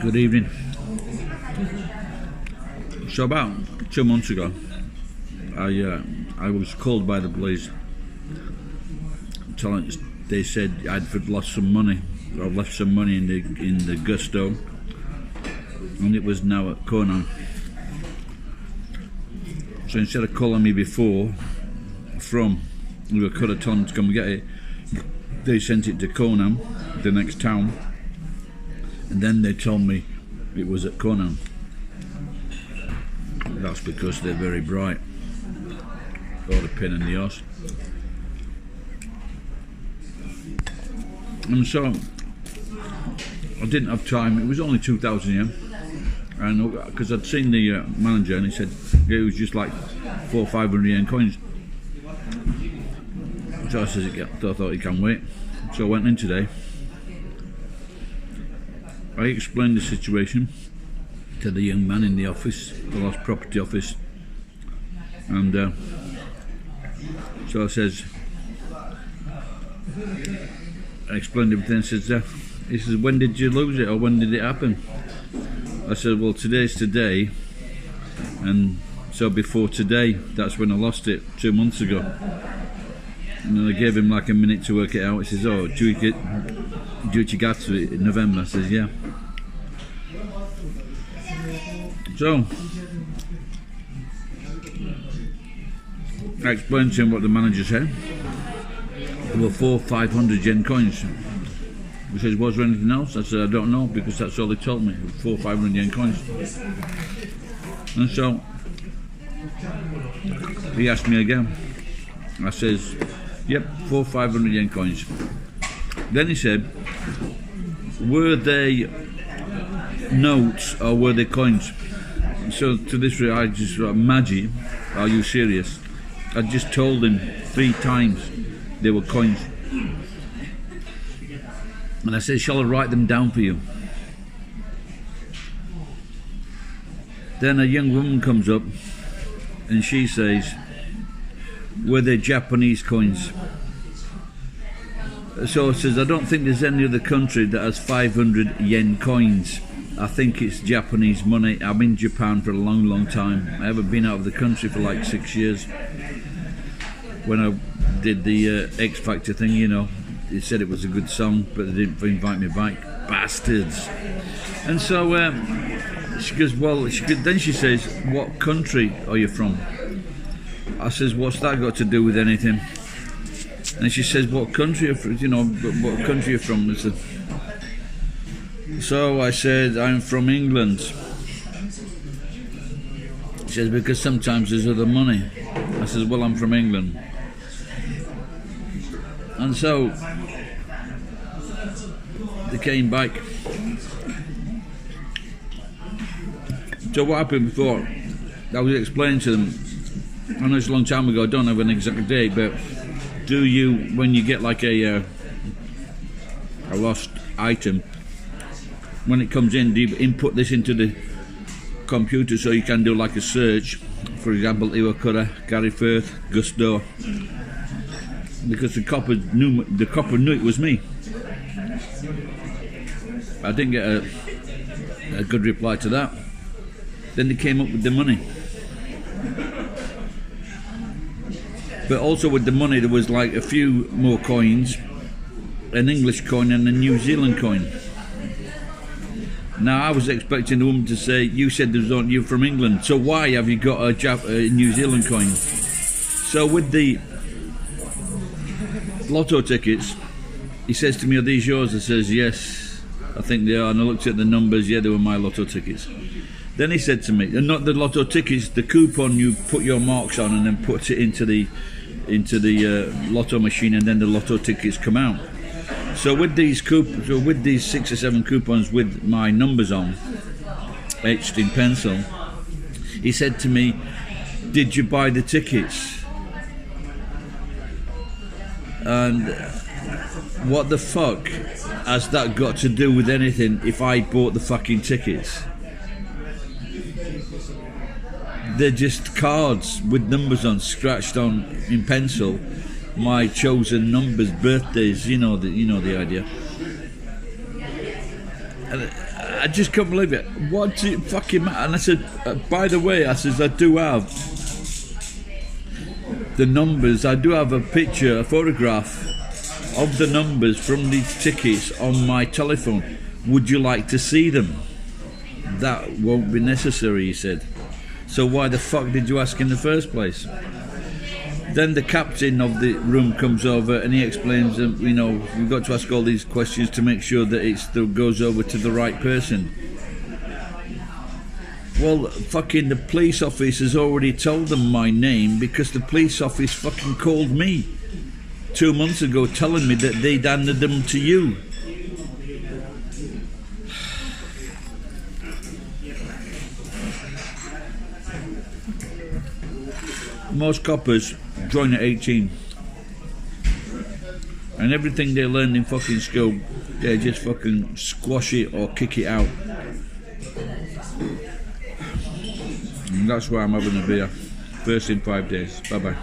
Good evening. So about 2 months ago, I was called by the police. They said I'd lost some money. I've left some money in the Gusto, and it was now at Conan. So instead of calling me before we could have told them to come and get it, they sent it to Conan, the next town, and then they told me it was at Conan. That's because they're very bright. Or the pin in the horse. And so I didn't have time. It was only 2,000 yen, and because I'd seen the manager, and he said it was just like 400 or 500 yen coins. So I said, I thought he can wait. So I went in today. I explained the situation to the young man in the office, the lost property office, and so I says, I explained everything. He says, when did you lose it, or when did it happen? I said, well, today's today, and so before today, that's when I lost it 2 months ago. And then I gave him like a minute to work it out. He says, oh, do you get to it in November? I says, yeah. So I explained to him what the manager said. There were 400 or 500 yen coins. He says, was there anything else? I said, I don't know, because that's all they told me, 400 or 500 yen coins. And so he asked me again. I says, yep, 400 or 500 yen coins. Then he said, were they notes or were they coins? So to this, I just Maggie, are you serious? I just told him 3 times they were coins. And I said, shall I write them down for you? Then a young woman comes up and she says, were they Japanese coins? So it says, I don't think there's any other country that has 500 yen coins. I think it's Japanese money. I'm in Japan for a long, long time. I haven't been out of the country for like 6 years. When I did the X Factor thing, you know, they said it was a good song, but they didn't invite me back. Bastards. And so she goes, well, then she says, what country are you from? I says, what's that got to do with anything? And she says, what country are you from? You know, what country are you from? So I said, I'm from England. She says, because sometimes there's other money. I says, well, I'm from England. And so they came back. So what happened before, I was explaining to them, I know it's a long time ago, I don't have an exact date, but do you, when you get like a lost item, when it comes in, do you input this into the computer so you can do like a search? For example, Iwakura, Gary Firth, Gusto. Because the copper knew it was me. I didn't get a good reply to that. Then they came up with the money. But also with the money there was like a few more coins, an English coin and a New Zealand coin. Now I was expecting the woman to say, you said there was only you from England, so why have you got a New Zealand coin? So with the lotto tickets, he says to me, are these yours? I says, yes, I think they are. And I looked at the numbers, yeah, they were my lotto tickets. Then he said to me, and not the lotto tickets, the coupon you put your marks on and then put it into the lotto machine, and then the lotto tickets come out. So with these 6 or 7 coupons with my numbers on, etched in pencil, he said to me, did you buy the tickets? And what the fuck has that got to do with anything if I bought the fucking tickets? They're just cards with numbers on, scratched on in pencil, my chosen numbers, birthdays, you know the idea. And I just couldn't believe it. What do you fucking matter? And I said, by the way, I says, I do have the numbers. I do have a picture, a photograph of the numbers from these tickets on my telephone. Would you like to see them? That won't be necessary, he said. So why the fuck did you ask in the first place? Then the captain of the room comes over and he explains that, you know, we've got to ask all these questions to make sure that it still goes over to the right person. Well, fucking the police office has already told them my name because the police office fucking called me 2 months ago telling me that they'd handed them to you. Most coppers join at 18, and everything they learn in fucking school, they just fucking squash it or kick it out. And that's why I'm having a beer. First in 5 days. Bye bye.